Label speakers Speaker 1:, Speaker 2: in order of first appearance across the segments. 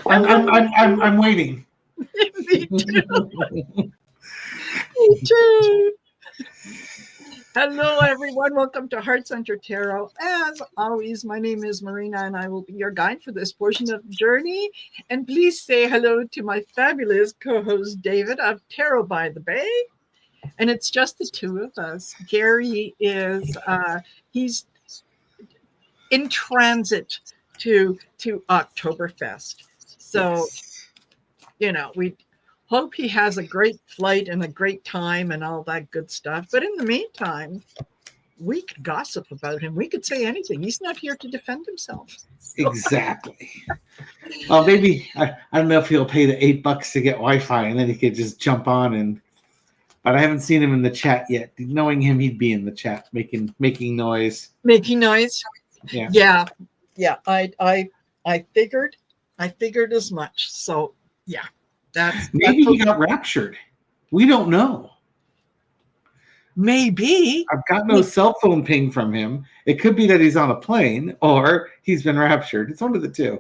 Speaker 1: I'm waiting.
Speaker 2: Me too. Me too. Hello, everyone. Welcome to Heart Center Tarot. As always, my name is Marina, and I will be your guide for this portion of the journey. And please say hello to my fabulous co-host, David of Tarot by the Bay. And it's just the two of us. Gary is he's in transit to Oktoberfest. So, you know, we hope he has a great flight and a great time and all that good stuff. But in the meantime, we could gossip about him. We could say anything. He's not here to defend himself.
Speaker 1: So. Exactly. Well, maybe I don't know if he'll pay the $8 to get Wi-Fi, and then he could just jump on and. But I haven't seen him in the chat yet. Knowing him, he'd be in the chat making noise.
Speaker 2: Making noise.
Speaker 1: Yeah.
Speaker 2: I figured as much. So yeah,
Speaker 1: maybe he got raptured. We don't know.
Speaker 2: Maybe.
Speaker 1: I've got no cell phone ping from him. It could be that he's on a plane or he's been raptured. It's one of the two.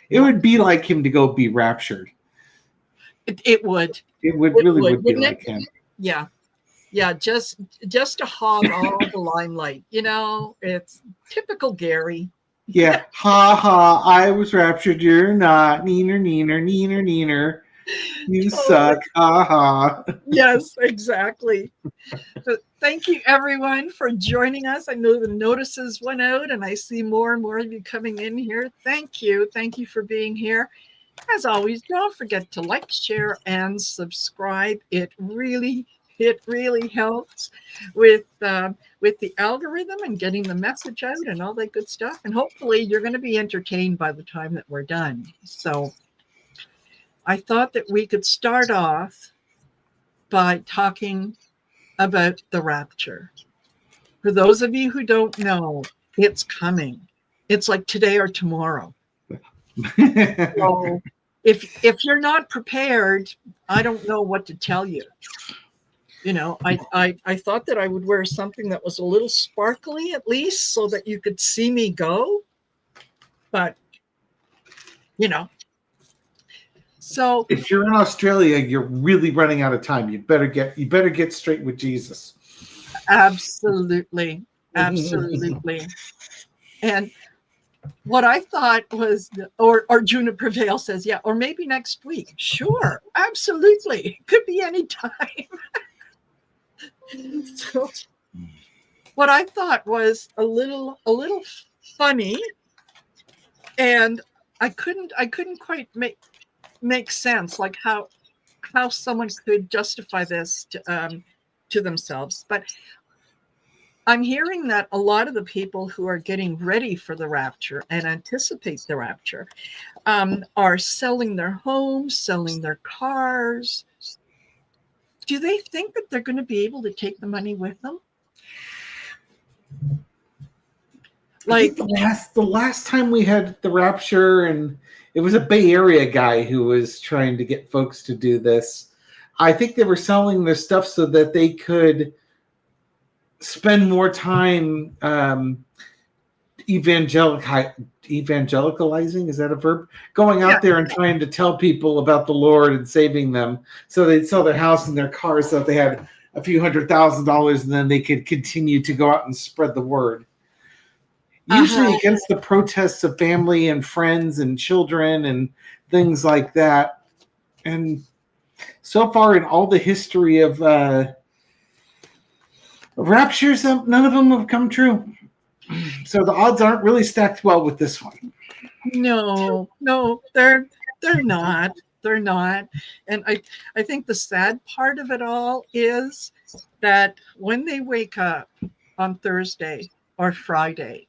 Speaker 1: It would be like him to go be raptured.
Speaker 2: It would.
Speaker 1: It really would be like him.
Speaker 2: Yeah. Just to hog all the limelight. You know, it's typical Gary.
Speaker 1: Yeah. Ha ha. I was raptured. You're not. Neener, neener, neener, neener. You suck. Ha ha.
Speaker 2: Yes, exactly. So thank you, everyone, for joining us. I know the notices went out, and I see more and more of you coming in here. Thank you. Thank you for being here. As always, don't forget to like, share, and subscribe. It really helps with the algorithm and getting the message out and all that good stuff. And hopefully you're going to be entertained by the time that we're done. So I thought that we could start off by talking about the rapture. For those of you who don't know, it's coming. It's like today or tomorrow. So if you're not prepared, I don't know what to tell you. You know, I thought that I would wear something that was a little sparkly at least so that you could see me go. But, you know. So
Speaker 1: if you're in Australia, you're really running out of time. You better get straight with Jesus.
Speaker 2: Absolutely. And what I thought was, or Juniper Vale says, yeah, or maybe next week. Sure, absolutely. It could be any time. So what I thought was a little funny, and I couldn't quite make sense, like how someone could justify this to themselves. But I'm hearing that a lot of the people who are getting ready for the rapture and anticipate the rapture are selling their homes, selling their cars. Do they think that they're going to be able to take the money with them?
Speaker 1: Like the last time we had the rapture, and it was a Bay Area guy who was trying to get folks to do this. I think they were selling their stuff so that they could spend more time evangelicalizing, is that a verb? Going out there and trying to tell people about the Lord and saving them. So they'd sell their house and their cars so that they had a few $100,000, and then they could continue to go out and spread the word. Usually against the protests of family and friends and children and things like that. And so far in all the history of raptures, none of them have come true. So the odds aren't really stacked well with this one.
Speaker 2: No, they're not. They're not. And I think the sad part of it all is that when they wake up on Thursday or Friday,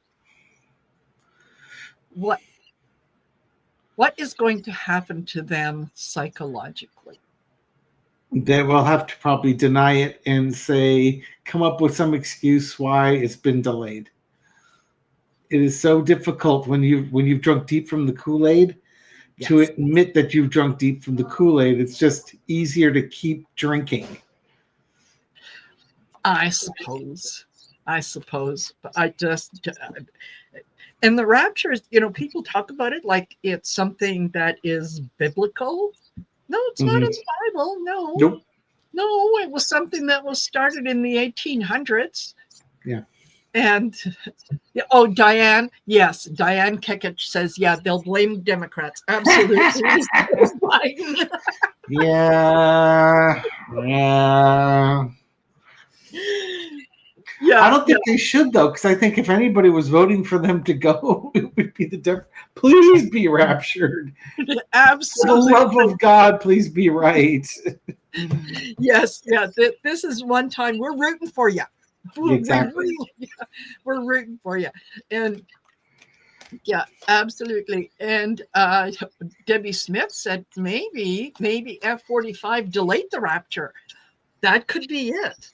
Speaker 2: what is going to happen to them psychologically?
Speaker 1: They will have to probably deny it and say, come up with some excuse why it's been delayed. It is so difficult when you've drunk deep from the Kool-Aid to admit that you've drunk deep from the Kool-Aid. It's just easier to keep drinking.
Speaker 2: I suppose. I suppose. But I just, and the rapture is, people talk about it like it's something that is biblical. No, it's not in the Bible. No.
Speaker 1: Nope.
Speaker 2: No, it was something that was started in the 1800s.
Speaker 1: Yeah.
Speaker 2: And Diane, yes, Diane Kekich says, yeah, they'll blame Democrats. Absolutely.
Speaker 1: Yeah. I don't think they should, though, because I think if anybody was voting for them to go, it would be the difference. Please be raptured.
Speaker 2: Absolutely.
Speaker 1: For the love of God, please be right.
Speaker 2: Yes, yeah. This is one time we're rooting for you.
Speaker 1: Exactly.
Speaker 2: We're rooting for you. And yeah, absolutely. And Debbie Smith said maybe F-45 delayed the rapture. That could be it.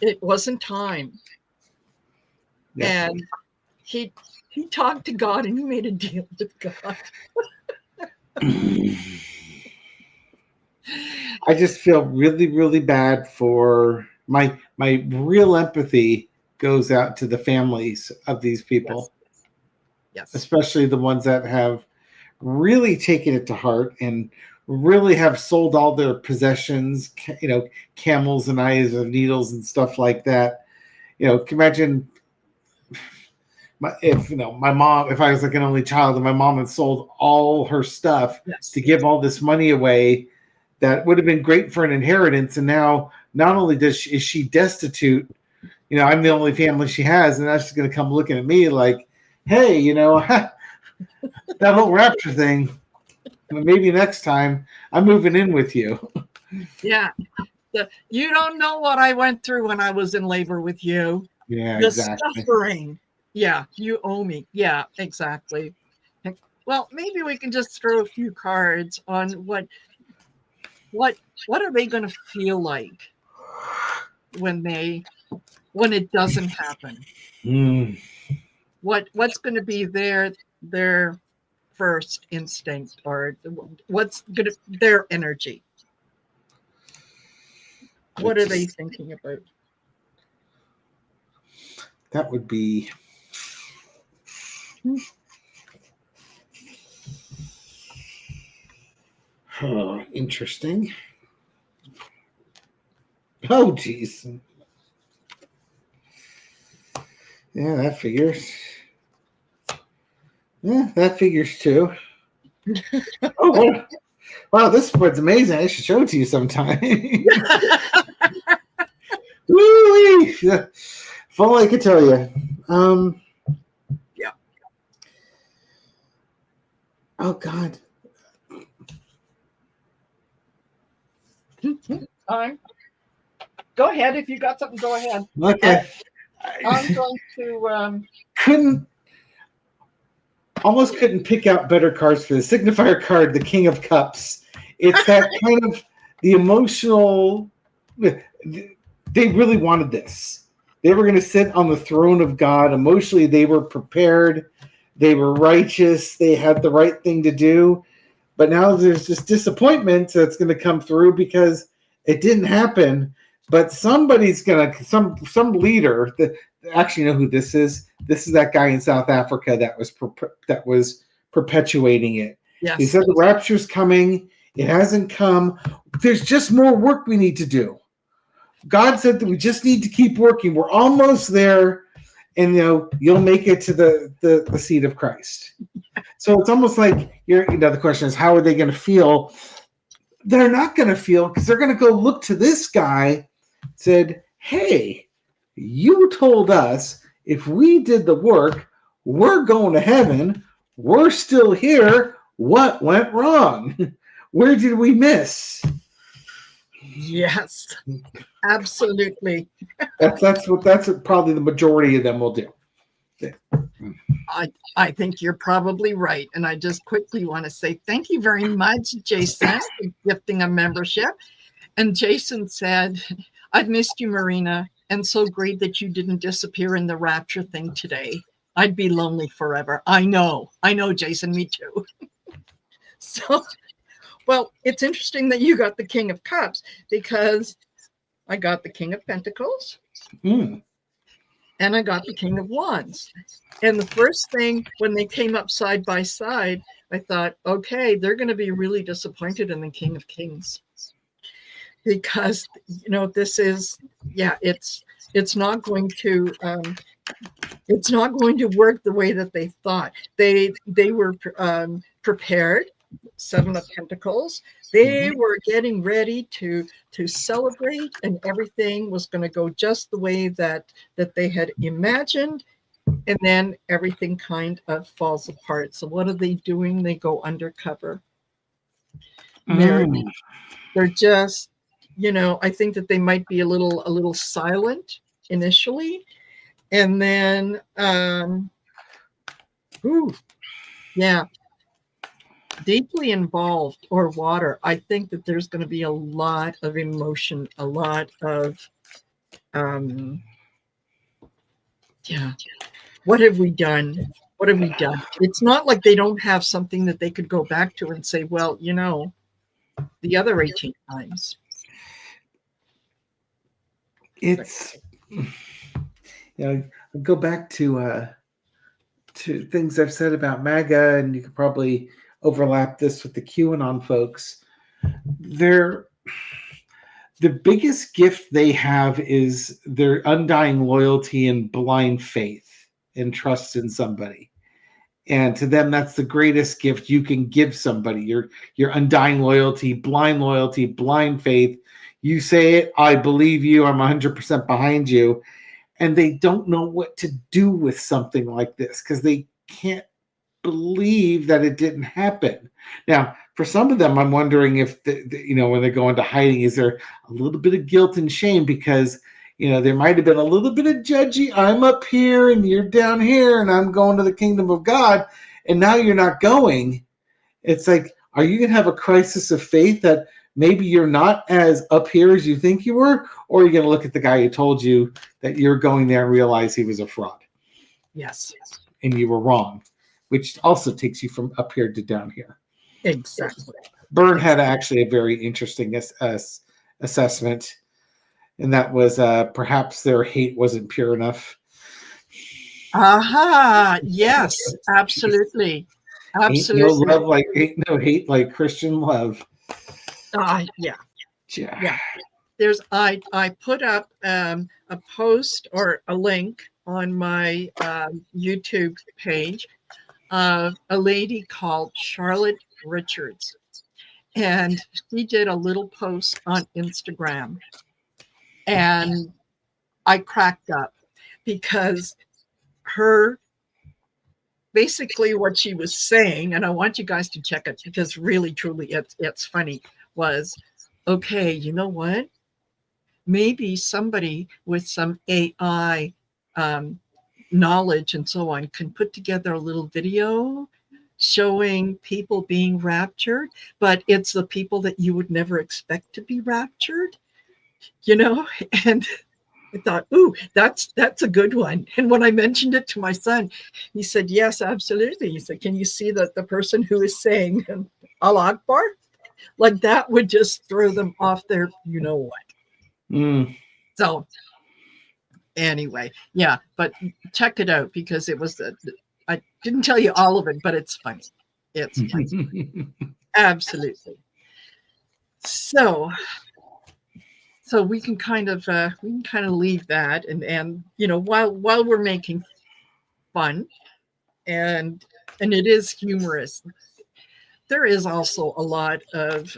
Speaker 2: It wasn't time. Yep. And he talked to God and he made a deal with God.
Speaker 1: I just feel really, really bad for my real empathy goes out to the families of these people. Yes. Especially the ones that have really taken it to heart and really have sold all their possessions, camels and eyes of needles and stuff like that. Imagine if my mom, if I was like an only child and my mom had sold all her stuff to give all this money away, that would have been great for an inheritance. And now not only is she destitute, I'm the only family she has, and now she's going to come looking at me like, hey, that whole rapture thing, maybe next time I'm moving in with you.
Speaker 2: Yeah. You don't know what I went through when I was in labor with you.
Speaker 1: Yeah,
Speaker 2: the
Speaker 1: exactly.
Speaker 2: Suffering. Yeah, you owe me. Yeah, exactly. Well, maybe we can just throw a few cards on what are they going to feel like when it doesn't happen? What's going to be their first instinct, or what's going to their energy? What are they thinking about?
Speaker 1: That would be interesting. Oh, geez. Yeah, that figures. Yeah, that figures too. Oh, wow, this spread's amazing. I should show it to you sometime. Woo-wee! If only I could tell you.
Speaker 2: Yeah.
Speaker 1: Oh, God.
Speaker 2: Go ahead. If you got something, go ahead.
Speaker 1: Okay.
Speaker 2: I'm going to
Speaker 1: almost couldn't pick out better cards for the signifier card, the King of Cups. It's that kind of the emotional. They really wanted this. They were going to sit on the throne of God. Emotionally, they were prepared. They were righteous. They had the right thing to do. But now there's this disappointment that's going to come through because it didn't happen. But somebody's going to, some leader, actually know who this is. This is that guy in South Africa that was perpetuating it.
Speaker 2: Yes.
Speaker 1: He said the rapture's coming. It hasn't come. There's just more work we need to do. God said that we just need to keep working. We're almost there, and you'll make it to the seat of Christ. So it's almost like the question is, how are they going to feel? They're not going to feel, because they're going to go look to this guy, said, hey, you told us if we did the work, we're going to heaven. We're still here. What went wrong? Where did we miss?
Speaker 2: Yes, absolutely.
Speaker 1: That's what probably the majority of them will do. Yeah.
Speaker 2: I think you're probably right. And I just quickly want to say thank you very much, Jason, for gifting a membership. And Jason said, I've missed you, Marina, and so great that you didn't disappear in the rapture thing today. I'd be lonely forever. I know, Jason, me too. So, well, it's interesting that you got the King of Cups, because I got the King of Pentacles. and I got the King of Wands. And the first thing when they came up side by side, I thought, okay, they're going to be really disappointed in the King of Kings, because this is, it's not going to work the way that they thought. They were prepared. Seven of Pentacles. They were getting ready to celebrate, and everything was going to go just the way that they had imagined. And then everything kind of falls apart. So what are they doing? They go undercover. They're just, I think that they might be a little silent initially, and then deeply involved, or water. I think that there's going to be a lot of emotion, a lot of what have we done? What have we done? It's not like they don't have something that they could go back to and say, well, the other 18 times.
Speaker 1: It's, go back to things I've said about MAGA, and you could probably overlap this with the QAnon folks. The biggest gift they have is their undying loyalty and blind faith and trust in somebody. And to them, that's the greatest gift you can give somebody, your undying loyalty, blind faith. You say it, I believe you, I'm 100% behind you. And they don't know what to do with something like this because they can't believe that it didn't happen. Now, for some of them, I'm wondering if, when they go into hiding, is there a little bit of guilt and shame because, there might have been a little bit of judgy. I'm up here and you're down here and I'm going to the kingdom of God. And now you're not going. It's like, are you going to have a crisis of faith that maybe you're not as up here as you think you were? Or are you going to look at the guy who told you that you're going there and realize he was a fraud?
Speaker 2: Yes.
Speaker 1: And you were wrong, which also takes you from up here to down here.
Speaker 2: Exactly.
Speaker 1: Byrne had actually a very interesting assessment, and that was perhaps their hate wasn't pure enough.
Speaker 2: Yes, absolutely.
Speaker 1: Absolutely. Ain't no hate like Christian love.
Speaker 2: Yeah. There's I put up a post or a link on my YouTube page of a lady called Charlotte Richards, and she did a little post on Instagram, and I cracked up because basically what she was saying, and I want you guys to check it because really truly it's funny, was, okay, you know what? Maybe somebody with some AI knowledge and so on can put together a little video showing people being raptured, but it's the people that you would never expect to be raptured, and I thought, ooh, that's a good one. And when I mentioned it to my son, he said, yes, absolutely. He said, can you see that the person who is saying Allah Akbar? Like that would just throw them off their what. So anyway, but check it out because it was I didn't tell you all of it, but it's funny. It's funny. Absolutely. So we can kind of leave that, and while we're making fun, and it is humorous, there is also a lot of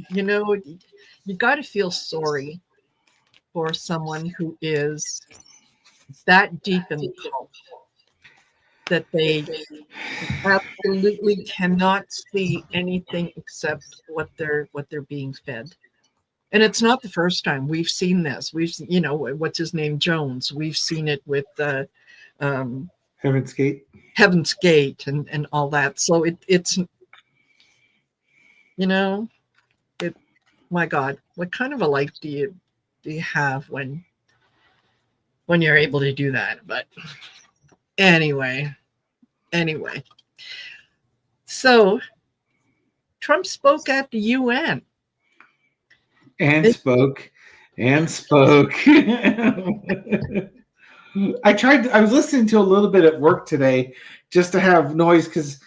Speaker 2: you got to feel sorry for someone who is that deep in the cult that they absolutely cannot see anything except what they're being fed. And it's not the first time we've seen this. We've seen, what's his name, Jones. We've seen it with
Speaker 1: Heaven's Gate,
Speaker 2: and all that. So it's my God, what kind of a life do you have when you're able to do that? But anyway, so Trump spoke at the UN.
Speaker 1: And spoke. I was listening to a little bit at work today just to have noise because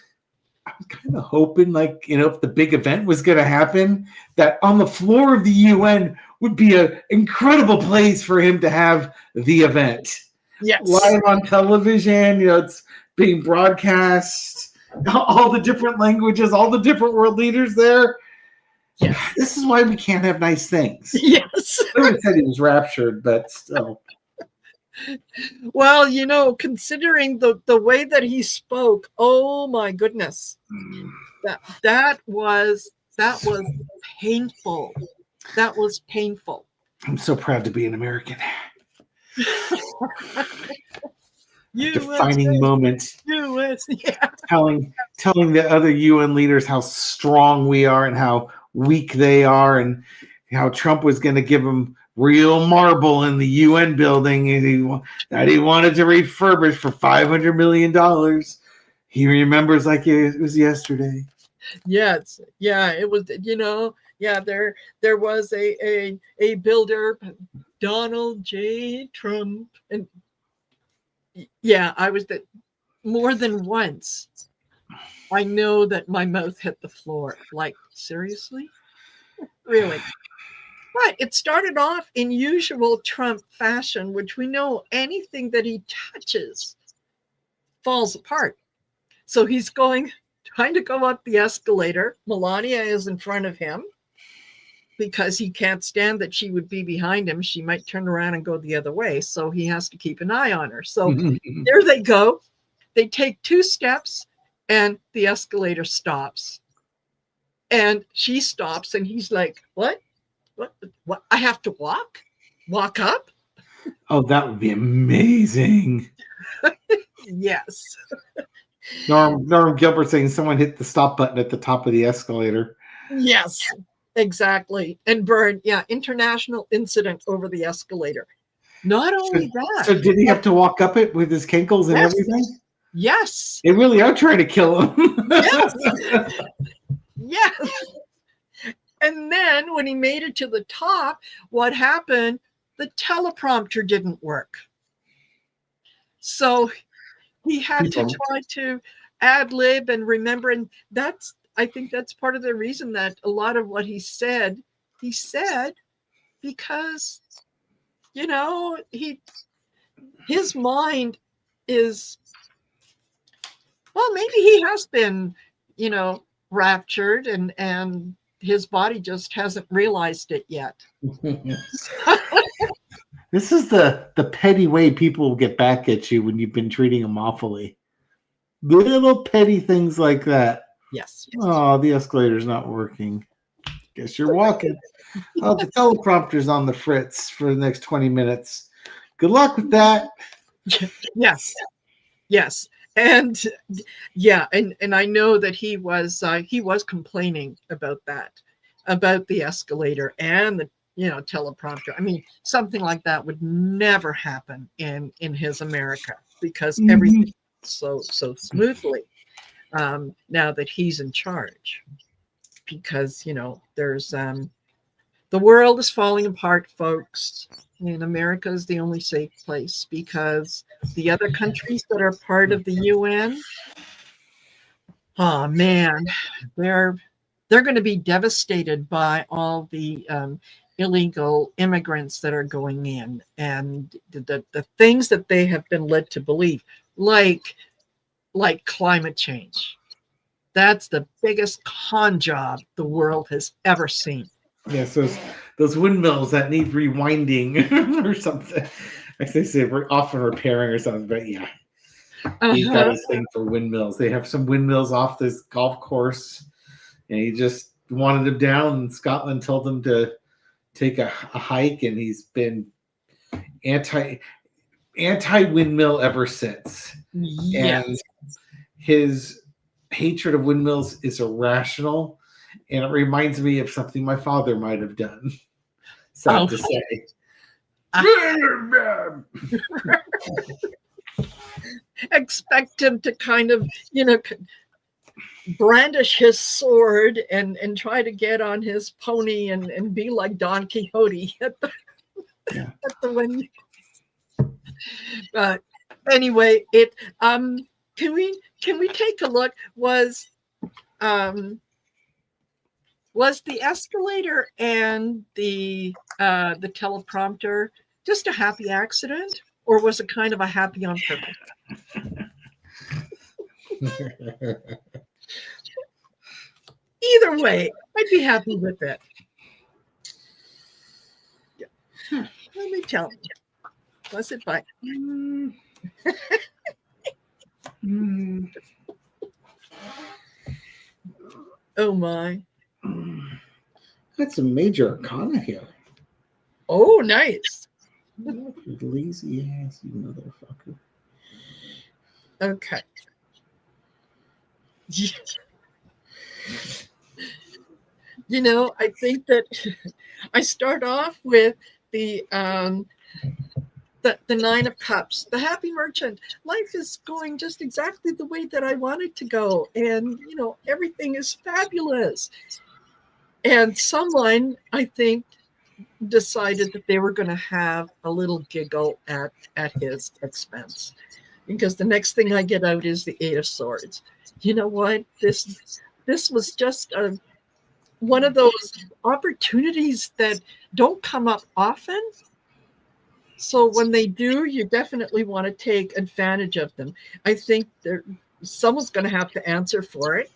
Speaker 1: I was kind of hoping, like, if the big event was going to happen, that on the floor of the UN would be an incredible place for him to have the event.
Speaker 2: Yes.
Speaker 1: Live on television, it's being broadcast, all the different languages, all the different world leaders there.
Speaker 2: Yes.
Speaker 1: This is why we can't have nice things.
Speaker 2: Yes.
Speaker 1: Everyone said he was raptured, but still.
Speaker 2: Well, considering the way that he spoke, oh my goodness, that was painful. That was painful.
Speaker 1: I'm so proud to be an American. Defining moment.
Speaker 2: US, yeah.
Speaker 1: Telling the other UN leaders how strong we are and how weak they are, and how Trump was going to give them real marble in the UN building, and he wanted to refurbish for $500 million. He remembers like it was yesterday.
Speaker 2: Yes, yeah, it was. Yeah, there was a builder, Donald J. Trump, and yeah, I was that more than once. I know that my mouth hit the floor. Like, seriously? Really? But it started off in usual Trump fashion, which we know anything that he touches falls apart. So he's trying to go up the escalator. Melania is in front of him because he can't stand that she would be behind him. She might turn around and go the other way. So he has to keep an eye on her. So there they go. They take 2 steps and the escalator stops. And she stops and he's like, what? What? I have to walk up?
Speaker 1: Oh, that would be amazing.
Speaker 2: Yes.
Speaker 1: Norm Gilbert saying someone hit the stop button at the top of the escalator.
Speaker 2: Yes, exactly. And burned, international incident over the escalator. Not only that.
Speaker 1: So did he have to walk up it with his kinkles and everything?
Speaker 2: Yes.
Speaker 1: They really are trying to kill him.
Speaker 2: Yes. Yes. And then when he made it to the top, what happened? The teleprompter didn't work. So he had to try to ad lib and remember. And I think that's part of the reason that a lot of what he said because, his mind is, well, maybe he has been, raptured and his body just hasn't realized it yet.
Speaker 1: This is the petty way people will get back at you when you've been treating them awfully. Little petty things like that.
Speaker 2: Yes.
Speaker 1: Oh, the escalator's not working. Guess you're walking. Oh, the teleprompter's on the fritz for the next 20 minutes. Good luck with that.
Speaker 2: Yes. Yes. And and I know that he was complaining about that, about the escalator and the teleprompter. I mean, something like that would never happen in his America because everything so smoothly now that he's in charge. Because there's the world is falling apart, folks. And America is the only safe place because the other countries that are part of the UN, oh man, they're going to be devastated by all the illegal immigrants that are going in and the things that they have been led to believe, like climate change. That's the biggest con job the world has ever seen.
Speaker 1: Yes, those windmills that need rewinding or something. Like they say, we're often repairing or something, but yeah. He's got his thing for windmills. They have some windmills off this golf course, and he just wanted them down. And Scotland told them to take a hike, and he's been anti windmill ever since.
Speaker 2: Yes.
Speaker 1: And his hatred of windmills is irrational, and it reminds me of something my father might have done. Sad to say.
Speaker 2: Expect him to kind of, brandish his sword and try to get on his pony and be like Don Quixote at the wind. But anyway, can we take a look? Was the escalator and the teleprompter just a happy accident, or was it kind of a happy on purpose? Either way, I'd be happy with it. Let me tell you. Was it by? Oh my.
Speaker 1: Got some major arcana here.
Speaker 2: Oh, nice.
Speaker 1: Lazy ass, you motherfucker.
Speaker 2: Okay. You know, I think that I start off with the Nine of Cups, the happy merchant. Life is going just exactly the way that I want it to go. And, you know, everything is fabulous. And someone, I think, decided that they were going to have a little giggle at his expense. Because the next thing I get out is the Eight of Swords. You know what? This was just one of those opportunities that don't come up often. So when they do, you definitely want to take advantage of them. I think someone's going to have to answer for it.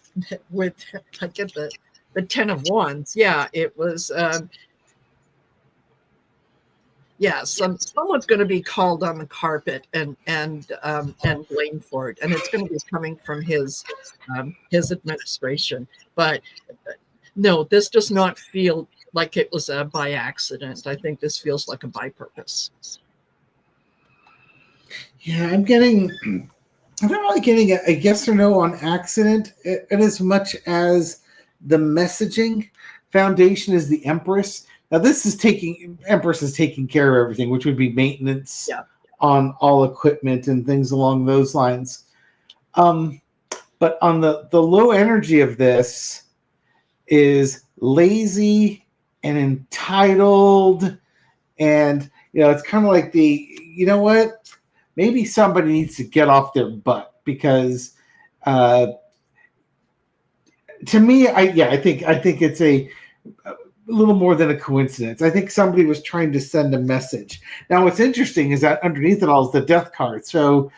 Speaker 2: With I get the 10 of Wands. Yeah, it was. Someone's going to be called on the carpet and blamed for it, and it's going to be coming from his administration. But no, this does not feel like it was by accident. I think this feels like a by purpose.
Speaker 1: Yeah, I'm not really getting a yes or no on accident, in as much as the messaging. Foundation is the Empress. Now, Empress is taking care of everything, which would be maintenance on all equipment and things along those lines. But on the low energy of this is lazy and entitled, and it's kind of like what? Maybe somebody needs to get off their butt, because to me, I think it's a little more than a coincidence. I think somebody was trying to send a message. Now, what's interesting is that underneath it all is the Death card. So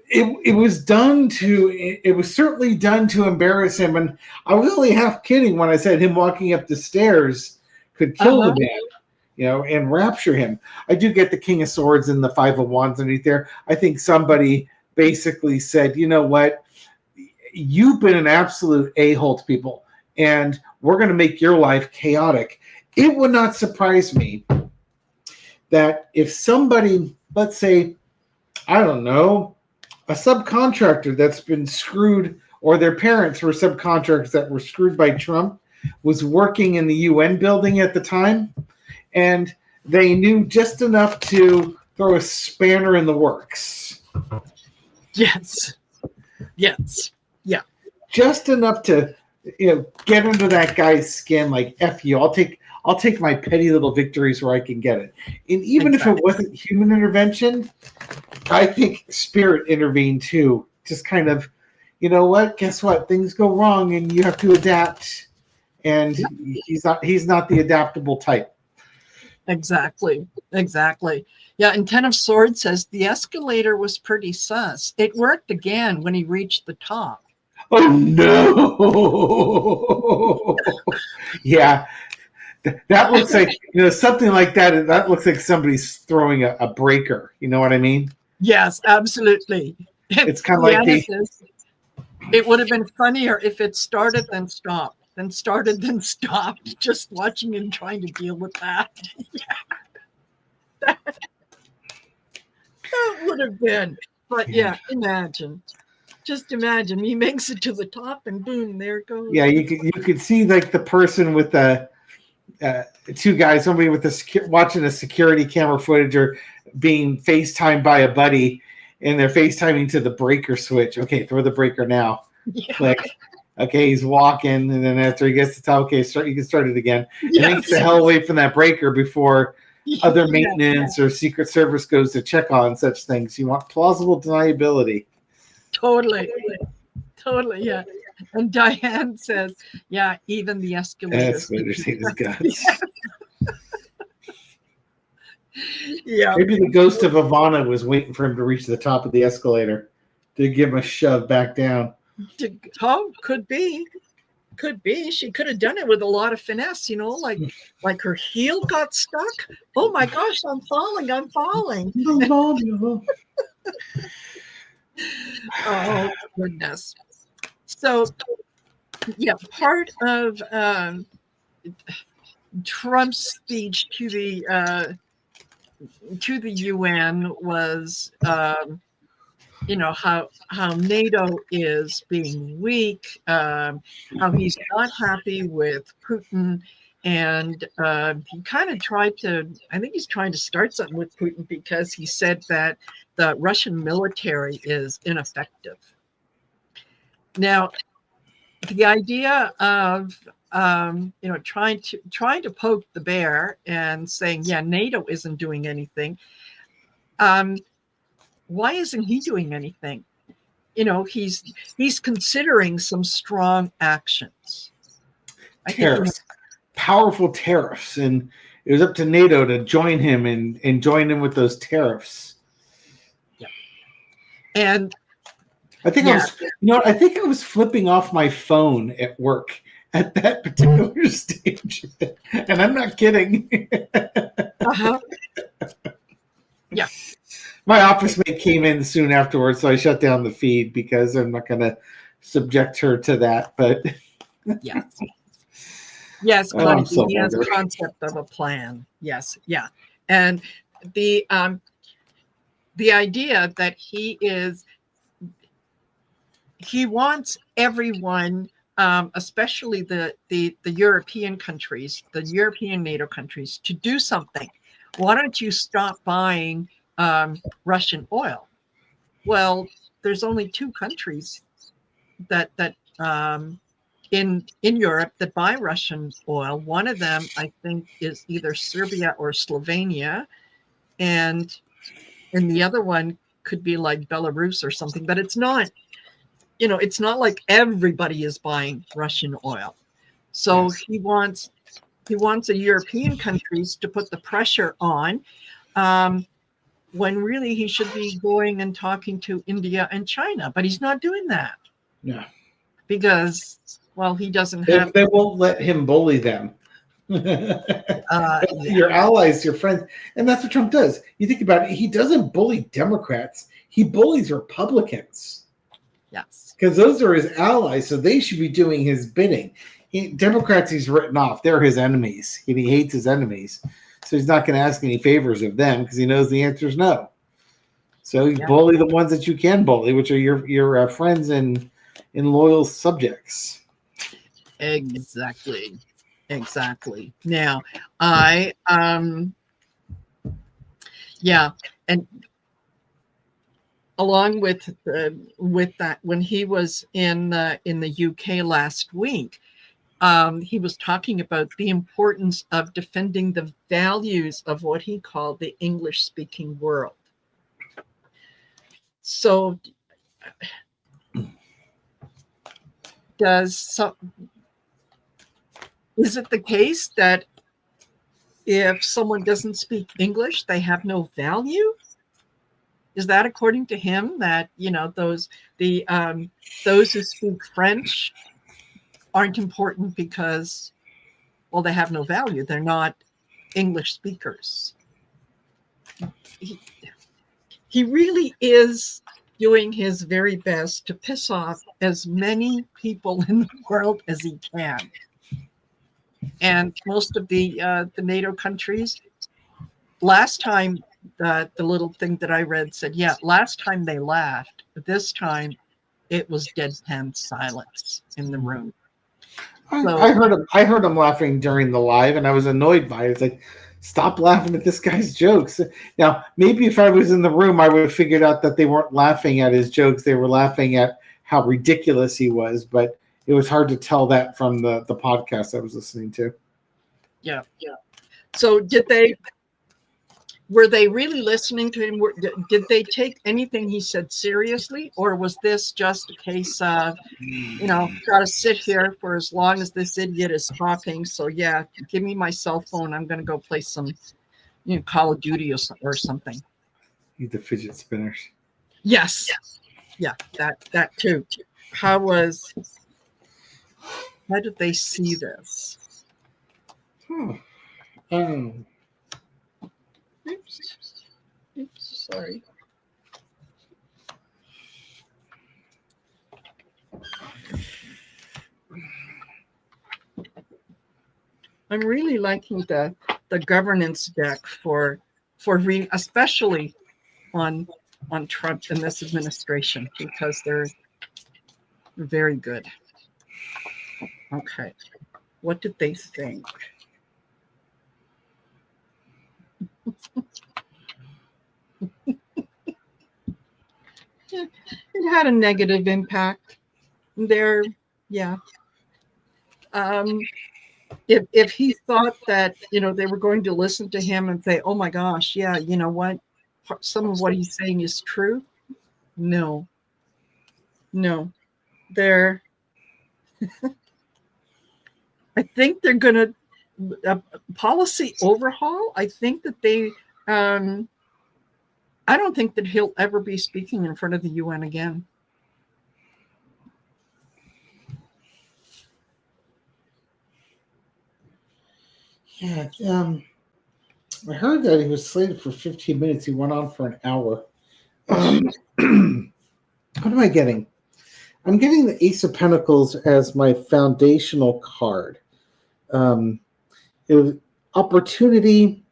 Speaker 1: it was certainly done to embarrass him. And I was only half kidding when I said him walking up the stairs could kill the man, and rapture him. I do get the King of Swords and the Five of Wands underneath there. I think somebody basically said, you know what? You've been an absolute a-hole to people, and we're going to make your life chaotic. It would not surprise me that if somebody, let's say, I don't know, a subcontractor that's been screwed, or their parents were subcontractors that were screwed by Trump, was working in the UN building at the time, and they knew just enough to throw a spanner in the works.
Speaker 2: Yes. Yeah.
Speaker 1: Just enough to get under that guy's skin, like F you. I'll take my petty little victories where I can get it. And even if it wasn't human intervention, I think spirit intervened too. Just kind of, guess what? Things go wrong and you have to adapt. And he's not the adaptable type. Exactly.
Speaker 2: Yeah, and 10 of Swords says the escalator was pretty sus. It worked again when he reached the top.
Speaker 1: Oh no! Yeah, that looks like something like that. That looks like somebody's throwing a breaker. You know what I mean?
Speaker 2: Yes, absolutely.
Speaker 1: It's kind of like
Speaker 2: it would have been funnier if it started then stopped, then started then stopped. Just watching him trying to deal with that. That would have been. But yeah, imagine. Just imagine he makes it to the top and boom, there it goes.
Speaker 1: Yeah, you could see like the person with the two guys, somebody with watching a security camera footage or being FaceTimed by a buddy, and they're FaceTiming to the breaker switch. Okay, throw the breaker now. Yeah. Click. Okay, he's walking, and then after he gets to the top, okay, you can start it again. Yes. And he gets the hell away from that breaker before other
Speaker 2: Yeah,
Speaker 1: maintenance or Secret Service goes to check on such things. You want plausible deniability.
Speaker 2: totally. Totally, yeah. And Diane says, yeah, even the escalators.
Speaker 1: Escalators hate his guts.
Speaker 2: Yeah.
Speaker 1: Maybe the ghost of Ivana was waiting for him to reach the top of the escalator to give him a shove back down.
Speaker 2: Oh, could be. Could be. She could have done it with a lot of finesse, like her heel got stuck. Oh my gosh, I'm falling. Oh, goodness. So, yeah, part of Trump's speech to the UN was, how NATO is being weak, how he's not happy with Putin, and he kind of I think he's trying to start something with Putin because he said that the Russian military is ineffective. Now, the idea of trying to poke the bear and saying, yeah, NATO isn't doing anything. Why isn't he doing anything? He's considering some strong actions.
Speaker 1: Tariffs, powerful tariffs, and it was up to NATO to join him and join him with those tariffs.
Speaker 2: Yeah, and
Speaker 1: I think I think I was flipping off my phone at work at that particular stage, and I'm not kidding.
Speaker 2: Uh-huh. Yeah.
Speaker 1: My office mate came in soon afterwards, so I shut down the feed because I'm not going to subject her to that. But
Speaker 2: yes, Connie,
Speaker 1: so
Speaker 2: he has a concept of a plan. Yes, yeah, and the idea that he wants everyone, especially the European countries, the European NATO countries, to do something. Why don't you stop buying Russian oil? Well, there's only two countries that in Europe that buy Russian oil. One of them, I think, is either Serbia or Slovenia, and the other one could be like Belarus or something. But it's not, it's not like everybody is buying Russian oil. So he wants the European countries to put the pressure on, when really he should be going and talking to India and China. But he's not doing that.
Speaker 1: Yeah.
Speaker 2: Because, well, he doesn't have.
Speaker 1: They won't let him bully them. Your allies, your friends, and that's what Trump does. You think about it, he doesn't bully Democrats, he bullies Republicans.
Speaker 2: Yes,
Speaker 1: because those are his allies, so they should be doing his bidding. Democrats, he's written off; they're his enemies. He hates his enemies, so he's not going to ask any favors of them because he knows the answer is no. So you bully the ones that you can bully, which are your friends and loyal subjects.
Speaker 2: Exactly. Now, and along with that, when he was in the UK last week, he was talking about the importance of defending the values of what he called the English-speaking world. So, is it the case that if someone doesn't speak English, they have no value? Is that according to him that those who speak French aren't important because, well, they have no value? They're not English speakers. He really is doing his very best to piss off as many people in the world as he can. And most of the NATO countries, last time, the little thing that I read said, last time they laughed, but this time it was deadpan silence in the room.
Speaker 1: I heard him laughing during the live, and I was annoyed by it. It's like, stop laughing at this guy's jokes. Now, maybe if I was in the room, I would have figured out that they weren't laughing at his jokes. They were laughing at how ridiculous he was, but it was hard to tell that from the podcast I was listening to.
Speaker 2: Yeah. So did they were they really listening to him? Did they take anything he said seriously, or was this just a case of, got to sit here for as long as this idiot is talking? So yeah, give me my cell phone. I'm going to go play some, Call of Duty or something.
Speaker 1: Need the fidget spinners.
Speaker 2: Yes. Yeah, that too. How did they see this? Oops, sorry. I'm really liking the governance deck for especially on Trump and this administration, because they're very good. Okay, what did they think? It had a negative impact there. Yeah. If he thought that, they were going to listen to him and say, oh my gosh, yeah, you know what, some of what he's saying is true. No, they're I think they're going to policy overhaul. I think that they I don't think that he'll ever be speaking in front of the UN again.
Speaker 1: Yeah, I heard that he was slated for 15 minutes. He went on for an hour. What am I getting? I'm getting the Ace of Pentacles as my foundational card. It was opportunity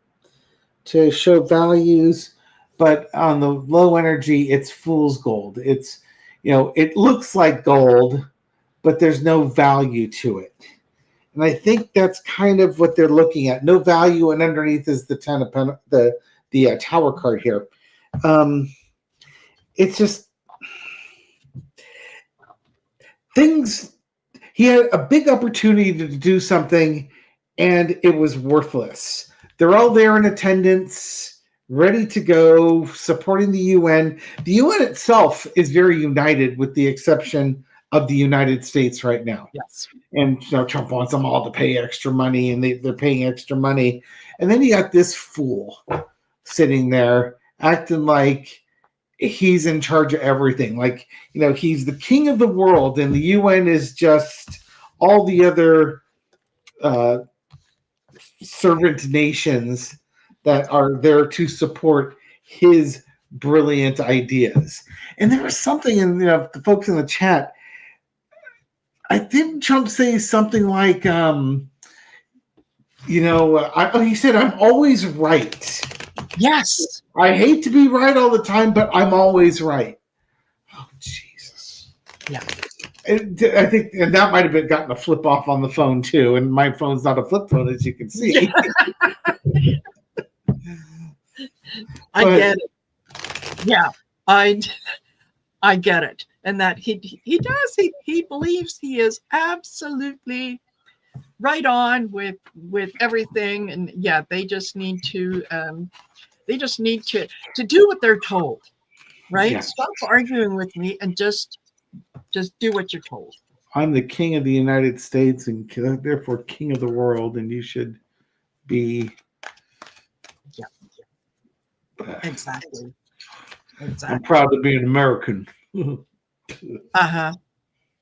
Speaker 1: to show values, but on the low energy, it's fool's gold. It's, it looks like gold, but there's no value to it. And I think that's kind of what they're looking at. No value, and underneath is the the Tower card here. It's just things. He had a big opportunity to do something, and it was worthless. They're all there in attendance, ready to go, supporting the UN. The UN itself is very united, with the exception of the United States right now.
Speaker 2: Yes.
Speaker 1: And Trump wants them all to pay extra money, and they're paying extra money. And then you got this fool sitting there acting like he's in charge of everything. Like, he's the king of the world, and the UN is just all the other servant nations that are there to support his brilliant ideas. And there was something in the folks in the chat. I think Trump say something like, he said, I'm always right.
Speaker 2: Yes.
Speaker 1: I hate to be right all the time, but I'm always right. Oh, Jesus.
Speaker 2: Yeah.
Speaker 1: I think, and that might have been gotten a flip off on the phone too. And my phone's not a flip phone, as you can see.
Speaker 2: I get it. Yeah, I get it. And that he does. He believes he is absolutely right on with everything. And yeah, they just need to do what they're told. Right? Yeah. Stop arguing with me and just do what you're told.
Speaker 1: I'm the king of the United States and therefore king of the world, and you should be.
Speaker 2: Yeah. Exactly.
Speaker 1: I'm proud to be an American.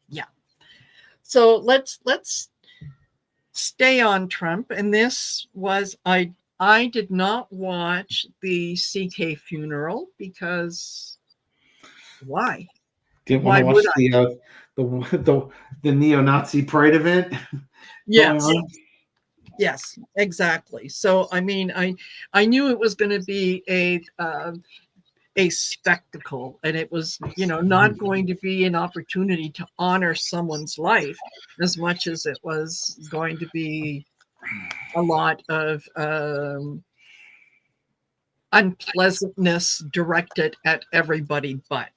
Speaker 2: Yeah. So let's stay on Trump. And this was I did not watch the CK funeral because why?
Speaker 1: Didn't want to watch the neo-Nazi pride event.
Speaker 2: Yes. Yes, exactly. So I mean, I knew it was going to be a spectacle, and it was not going to be an opportunity to honor someone's life as much as it was going to be a lot of unpleasantness directed at everybody. But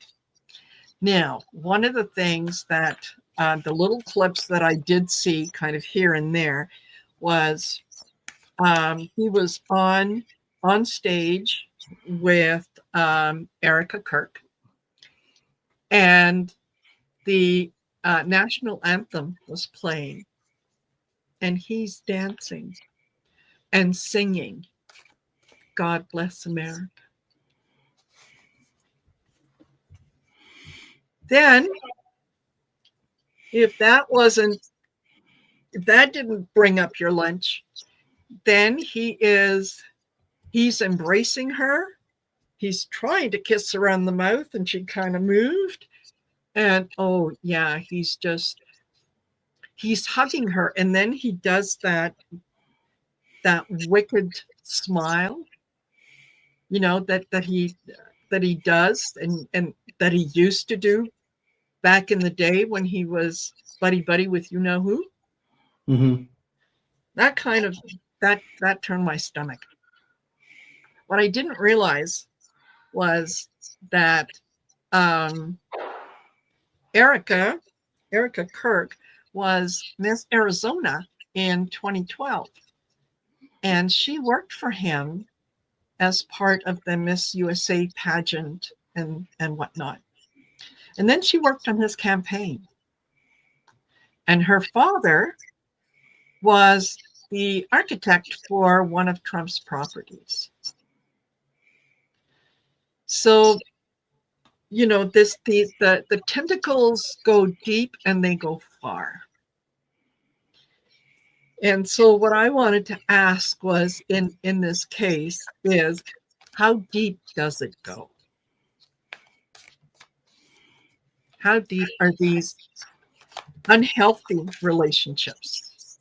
Speaker 2: now, one of the things that the little clips that I did see kind of here and there was he was on on stage with Erica Kirk, and the national anthem was playing, and he's dancing and singing God Bless America. Then, if that didn't bring up your lunch, then he's embracing her. He's trying to kiss her on the mouth, and she kind of moved. And oh yeah, he's hugging her, and then he does that wicked smile, that he does, and that he used to do back in the day when he was buddy with you know who.
Speaker 1: Mm-hmm.
Speaker 2: That kind of that turned my stomach. What I didn't realize was that Erica Kirk was Miss Arizona in 2012, and she worked for him as part of the Miss USA pageant and whatnot. And then she worked on his campaign. And her father was the architect for one of Trump's properties. So, the tentacles go deep and they go far. And so what I wanted to ask was, in this case, is how deep does it go? How deep are these unhealthy relationships?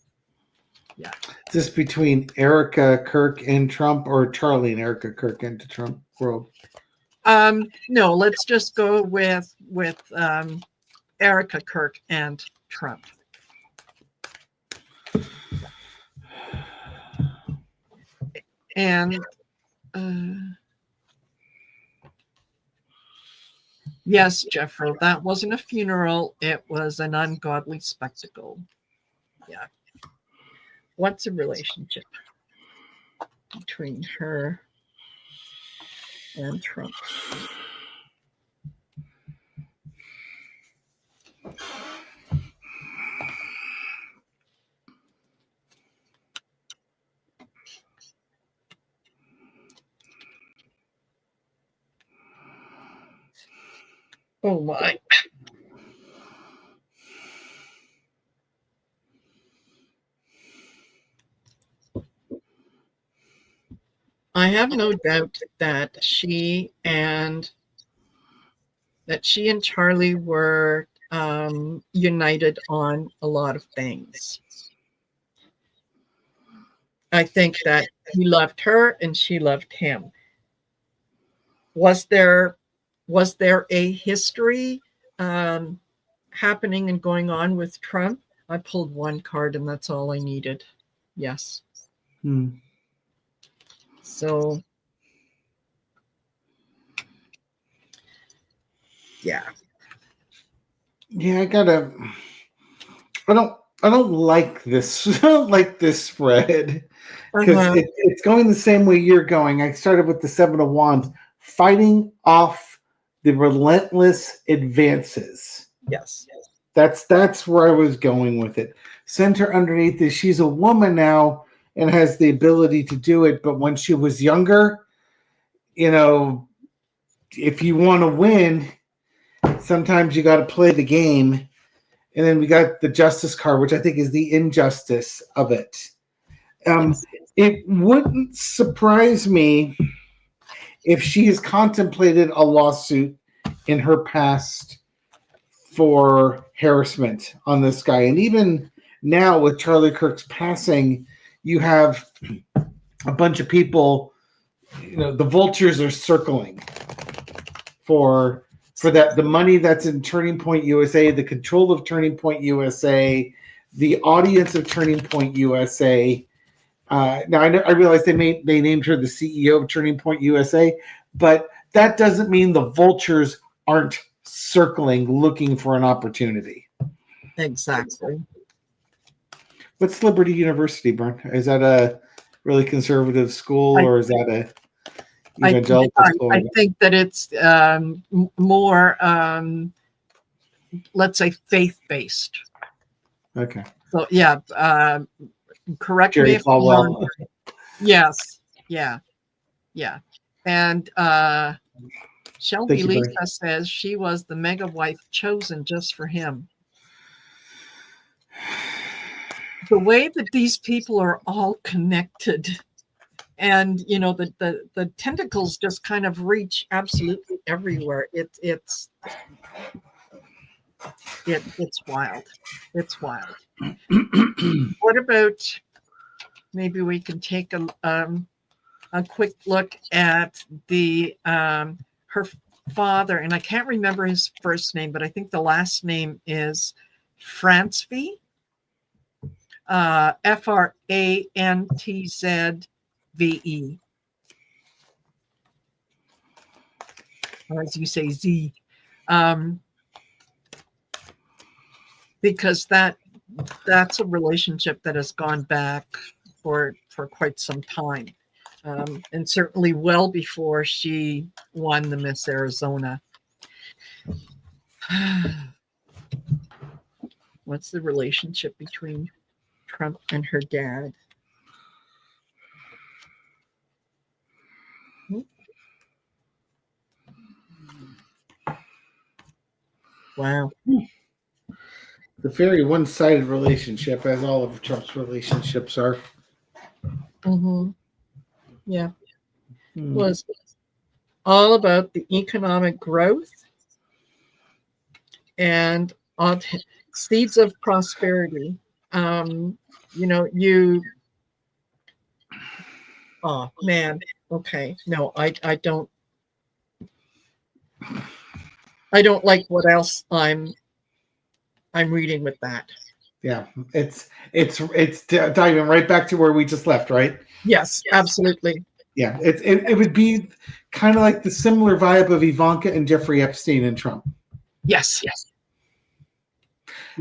Speaker 2: Yeah.
Speaker 1: Is this between Erica Kirk and Trump, or Charlie and Erica Kirk into Trump world?
Speaker 2: No, let's just go with Erica Kirk and Trump. And yes, Jeffrey, that wasn't a funeral. It was an ungodly spectacle. Yeah. What's a relationship between her and Trump? Oh my. I have no doubt that she and Charlie were united on a lot of things. I think that he loved her and she loved him. Was there a history happening and going on with Trump? I pulled one card and that's all I needed. Yes. So yeah.
Speaker 1: Yeah, I don't like this. I don't like this spread, because it's going the same way you're going. I started with the Seven of Wands, fighting off the relentless advances.
Speaker 2: Yes.
Speaker 1: That's where I was going with it. Center underneath is she's a woman now and has the ability to do it, but when she was younger, if you want to win, sometimes you got to play the game. And then we got the Justice card, which I think is the injustice of it. It wouldn't surprise me if she has contemplated a lawsuit in her past for harassment on this guy. And even now with Charlie Kirk's passing, you have a bunch of people, the vultures are circling for that, the money that's in Turning Point USA, the control of Turning Point USA, the audience of Turning Point USA. Now I realize they named her the CEO of Turning Point USA, but that doesn't mean the vultures aren't circling, looking for an opportunity.
Speaker 2: Exactly.
Speaker 1: What's Liberty University, Bern? Is that a really conservative school, or is that a evangelical school?
Speaker 2: I think that it's more, let's say, faith-based.
Speaker 1: Okay.
Speaker 2: So yeah, correct
Speaker 1: Jerry
Speaker 2: me if I'm
Speaker 1: Falwell.
Speaker 2: wrong. Yes. Yeah. Yeah. And Shelby
Speaker 1: Thank you, Barry.
Speaker 2: Lisa says she was the mega wife chosen just for him. The way that these people are all connected, and you know, the tentacles just kind of reach absolutely everywhere. It's wild. It's wild. What about, maybe we can take a quick look at the her father, and I can't remember his first name, but I think the last name is Frantzve, Frantzve, or as you say, Z, because that's a relationship that has gone back for quite some time. And certainly well before she won the Miss Arizona. What's the relationship between Trump and her dad? Wow.
Speaker 1: The very one-sided relationship, as all of Trump's relationships are.
Speaker 2: Mm-hmm. Yeah. Was all about the economic growth and on seeds of prosperity. Oh man. Okay. No, I don't like what else I'm reading with that.
Speaker 1: Yeah, it's diving right back to where we just left, right?
Speaker 2: Yes, absolutely.
Speaker 1: Yeah, it would be kind of like the similar vibe of Ivanka and Jeffrey Epstein and Trump.
Speaker 2: Yes.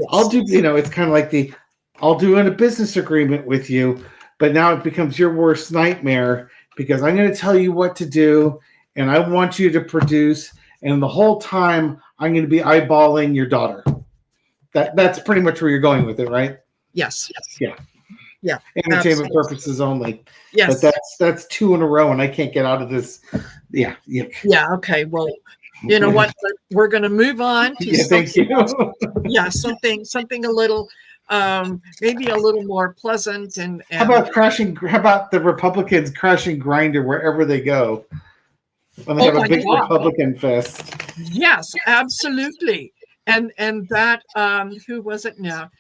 Speaker 1: I'll do, it's kind of like I'll do a business agreement with you, but now it becomes your worst nightmare because I'm going to tell you what to do and I want you to produce, and the whole time I'm going to be eyeballing your daughter. That's pretty much where you're going with it, right?
Speaker 2: Yes.
Speaker 1: Yeah.
Speaker 2: Yeah.
Speaker 1: Entertainment purposes only.
Speaker 2: Yes.
Speaker 1: But that's two in a row and I can't get out of this. Yeah.
Speaker 2: Yeah. Okay. Well, you know what? We're going to move on to
Speaker 1: something else.
Speaker 2: Yeah, something a little, maybe a little more pleasant. And
Speaker 1: how about the Republicans crashing Grindr wherever they go? When they have a big Republican fest.
Speaker 2: Yes, absolutely. And that, who was it now?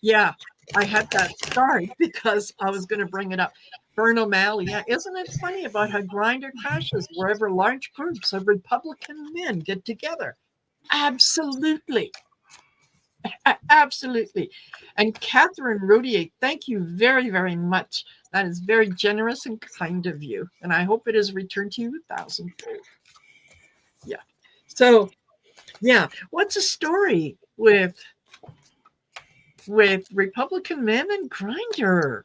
Speaker 2: Yeah, I had that start because I was going to bring it up. Vern O'Malley. Yeah, isn't it funny about how Grindr crashes wherever large groups of Republican men get together? Absolutely. Absolutely. And Catherine Rodier, thank you very, very much. That is very generous and kind of you. And I hope it is returned to you 1,000-fold. Yeah. So, yeah. What's a story with Republican men and Grindr?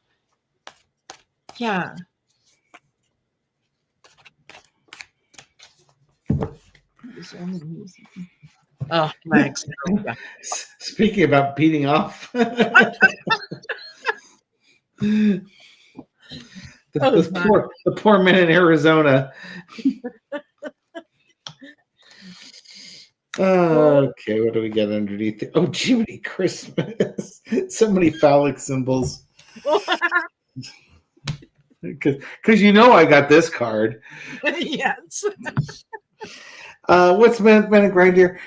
Speaker 2: Yeah. Oh, thanks.
Speaker 1: Speaking about beating off. The poor men in Arizona. Okay, what do we get underneath? Oh, Jiminy Christmas. So many phallic symbols. Because I got this card.
Speaker 2: Yes.
Speaker 1: What's Men and Grindr?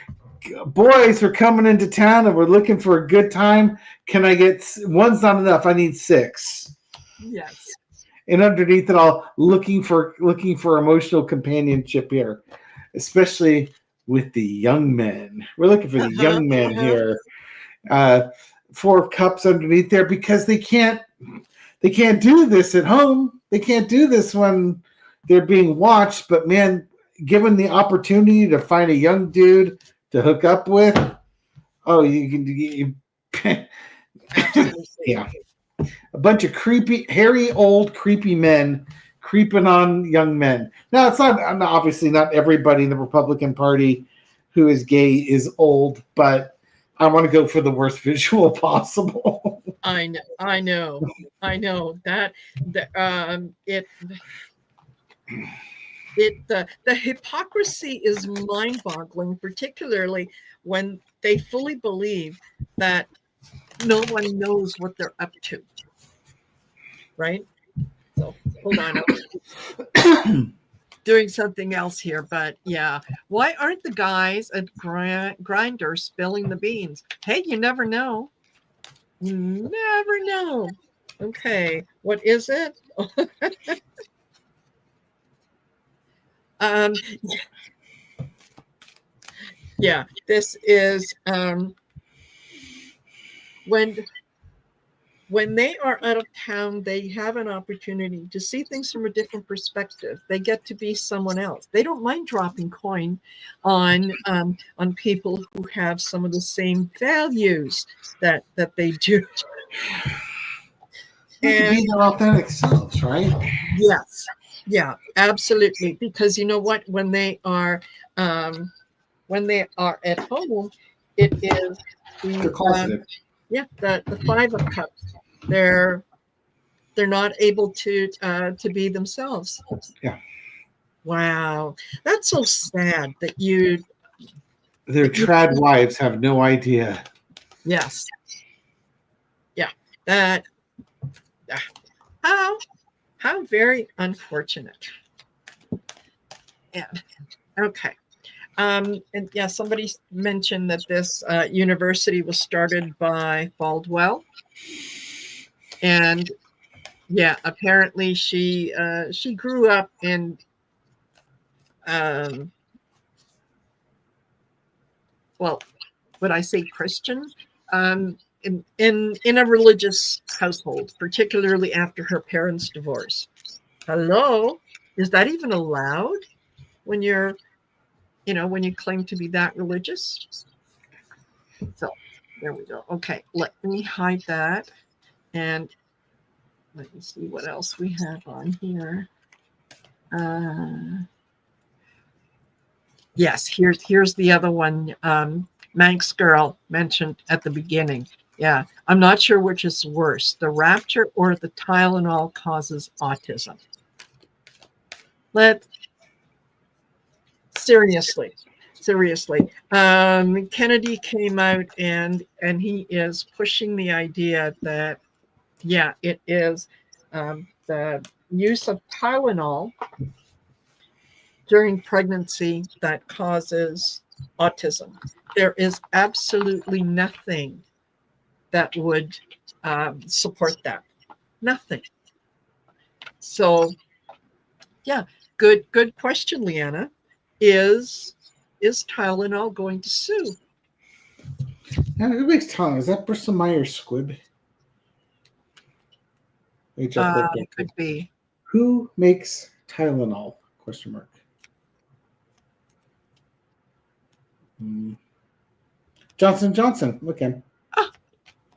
Speaker 1: Boys, we're coming into town and we're looking for a good time. Can I get one's not enough? I need 6.
Speaker 2: Yes.
Speaker 1: And underneath it all, looking for emotional companionship here, especially with the young men. We're looking for the young men here. 4 of Cups underneath there because they can't do this at home. They can't do this when they're being watched. But man, given the opportunity to find a young dude to hook up with, oh, you can.
Speaker 2: Absolutely.
Speaker 1: Yeah. A bunch of creepy, hairy, old, creepy men creeping on young men. Now, it's not obviously not everybody in the Republican Party who is gay is old, but I want to go for the worst visual possible.
Speaker 2: I know that the hypocrisy is mind-boggling, particularly when they fully believe that no one knows what they're up to, right? So hold on, I'm doing something else here, but yeah, why aren't the guys at Grindr spilling the beans? Hey, you never know. You never know. Okay, what is it? um, yeah, this is when they are out of town, they have an opportunity to see things from a different perspective. They get to be someone else. They don't mind dropping coin on people who have some of the same values that they do.
Speaker 1: And be their authentic selves, right?
Speaker 2: Yes, yeah, absolutely. Because you know what, when they are at home, it is
Speaker 1: They're
Speaker 2: the
Speaker 1: closeted.
Speaker 2: the five of cups. They're not able to be themselves.
Speaker 1: Yeah.
Speaker 2: Wow, that's so sad that
Speaker 1: Their trad wives have no idea.
Speaker 2: yes, yeah, that how very unfortunate. Yeah. Okay. And yeah, somebody mentioned that this university was started by Baldwell, and yeah, apparently she grew up in um, well, would I say Christian? In a religious household, particularly after her parents' divorce. Hello, is that even allowed when you're, when you claim to be that religious? So there we go. Okay, let me hide that, and let me see what else we have on here. Yes, here's the other one. Manx girl mentioned at the beginning. Yeah, I'm not sure which is worse, the rapture or the Tylenol causes autism. Let seriously, Kennedy came out and he is pushing the idea that yeah, it is the use of Tylenol during pregnancy that causes autism. There is absolutely nothing that would support that. Nothing. So, yeah, good question, Leanna. Is Tylenol going to sue?
Speaker 1: Now, who makes Tylenol? Is that Bristol Myers Squibb?
Speaker 2: It could be.
Speaker 1: Who makes Tylenol? Question mark. Johnson Johnson. Look him.
Speaker 2: Oh,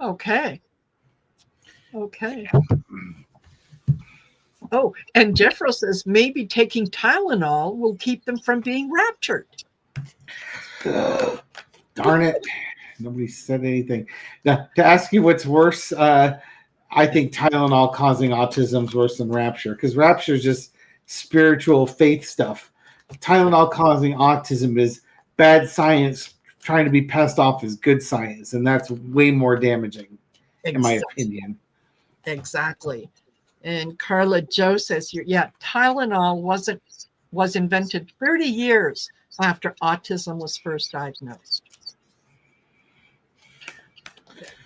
Speaker 2: okay. Okay. Oh, and Jeffro says maybe taking Tylenol will keep them from being raptured.
Speaker 1: Darn it. Nobody said anything. Now, to ask you what's worse, I think Tylenol causing autism is worse than rapture, because rapture is just spiritual faith stuff. Tylenol causing autism is bad science trying to be passed off as good science, and that's way more damaging, in my opinion.
Speaker 2: Exactly. And Carla Joe says, yeah, Tylenol was invented 30 years after autism was first diagnosed.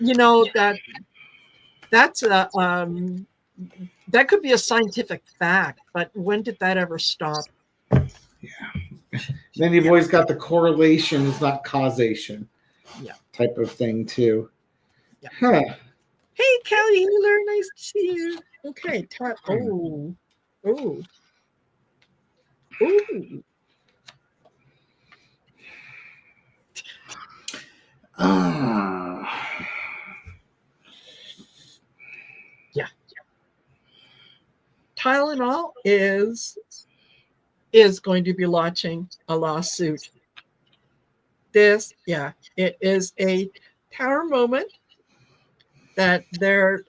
Speaker 2: You know, that's a that could be a scientific fact, but when did that ever stop?
Speaker 1: Yeah. Then you've always got the correlation is not causation.
Speaker 2: Yeah.
Speaker 1: Type of thing too.
Speaker 2: Yeah.
Speaker 1: Huh.
Speaker 2: Hey, Kelly Healer, nice to see you. Okay. Oh. is going to be launching a lawsuit. It is a tower moment that they're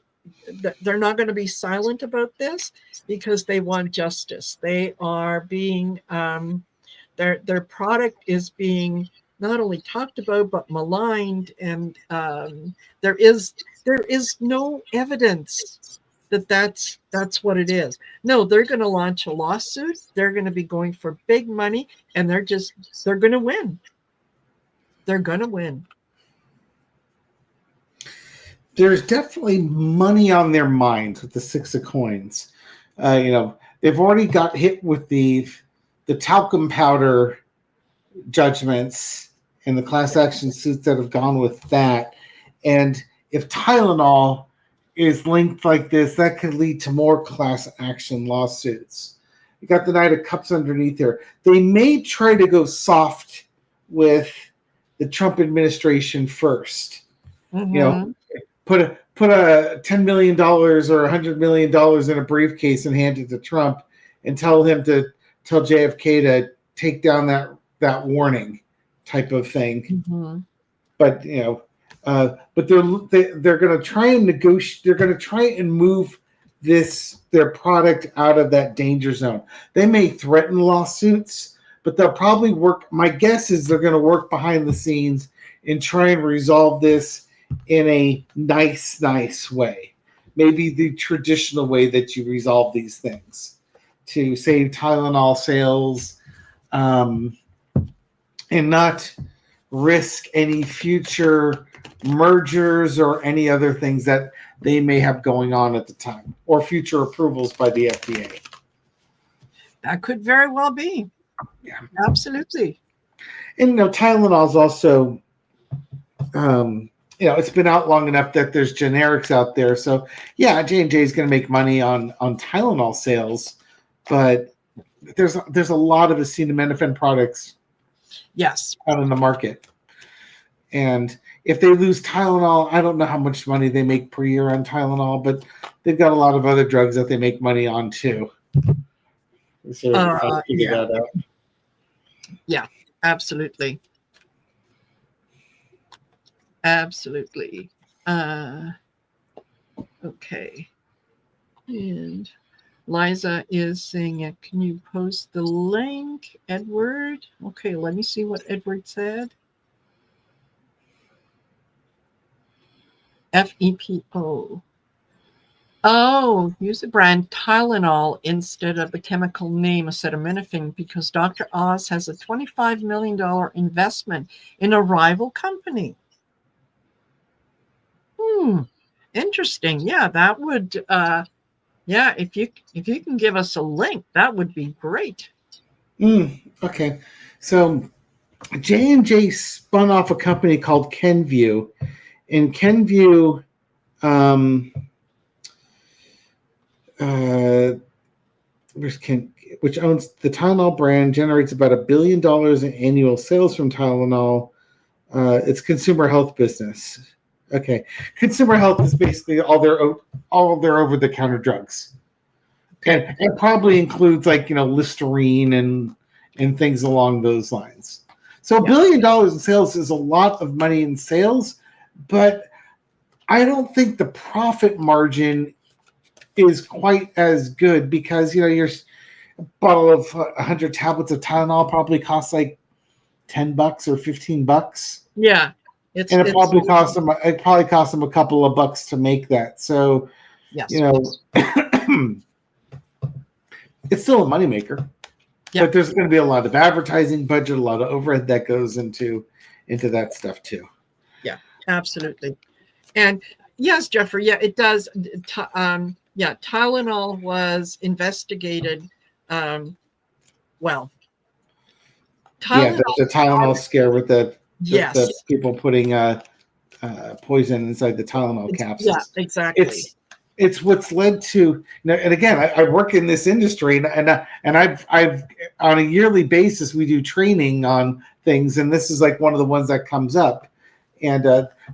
Speaker 2: not going to be silent about this because they want justice. They are being their product is being not only talked about but maligned, and there is no evidence that that's what it is. No, they're going to launch a lawsuit. They're going to be going for big money, and they're going to win. They're going to win.
Speaker 1: There's definitely money on their minds with the Six of Coins. They've already got hit with the talcum powder judgments and the class action suits that have gone with that. And if Tylenol is linked like this, that could lead to more class action lawsuits. You got the Knight of Cups underneath there. They may try to go soft with the Trump administration first.
Speaker 2: Mm-hmm.
Speaker 1: Put a $10 million or $100 million in a briefcase and hand it to Trump and tell JFK to take down that warning type of thing.
Speaker 2: Mm-hmm.
Speaker 1: But but they're going to try and negotiate. They're going to try and move their product out of that danger zone. They may threaten lawsuits, but they'll probably work. My guess is they're going to work behind the scenes and try and resolve this in a nice way. Maybe the traditional way that you resolve these things to save Tylenol sales, and not risk any future mergers or any other things that they may have going on at the time, or future approvals by the FDA.
Speaker 2: That could very well be.
Speaker 1: Yeah,
Speaker 2: absolutely.
Speaker 1: And Tylenol is also, it's been out long enough that there's generics out there. So yeah, J&J is going to make money on Tylenol sales, but there's a lot of acetaminophen products out in the market. And if they lose Tylenol, I don't know how much money they make per year on Tylenol, but they've got a lot of other drugs that they make money on too. So I'll figure that out.
Speaker 2: Yeah, absolutely. Absolutely. Okay. And Liza is saying, can you post the link, Edward? Okay, let me see what Edward said. FEPO. Oh, use the brand Tylenol instead of the chemical name acetaminophen because Dr. Oz has a $25 million investment in a rival company. Interesting. Yeah, that would if you can give us a link, that would be great.
Speaker 1: Okay. So J&J spun off a company called Kenvue, and Kenvue which owns the Tylenol brand, generates about $1 billion in annual sales from Tylenol. It's consumer health business. Okay, consumer health is basically all their over-the-counter drugs, and it probably includes Listerine and things along those lines. So $1 billion in sales is a lot of money in sales, but I don't think the profit margin is quite as good because your bottle of 100 tablets of Tylenol probably costs like $10 or $15.
Speaker 2: Yeah.
Speaker 1: It probably costs them a couple of bucks to make that. So,
Speaker 2: yes.
Speaker 1: It's still a moneymaker. Yeah. But there's going to be a lot of advertising budget, a lot of overhead that goes into that stuff too.
Speaker 2: Yeah, absolutely. And yes, Jeffrey, yeah, it does. Tylenol was investigated. Tylenol,
Speaker 1: the Tylenol scare with the people putting poison inside the Tylenol capsules.
Speaker 2: Yeah, exactly.
Speaker 1: It's what's led to, and again, I work in this industry, and I've on a yearly basis we do training on things, and this is like one of the ones that comes up, and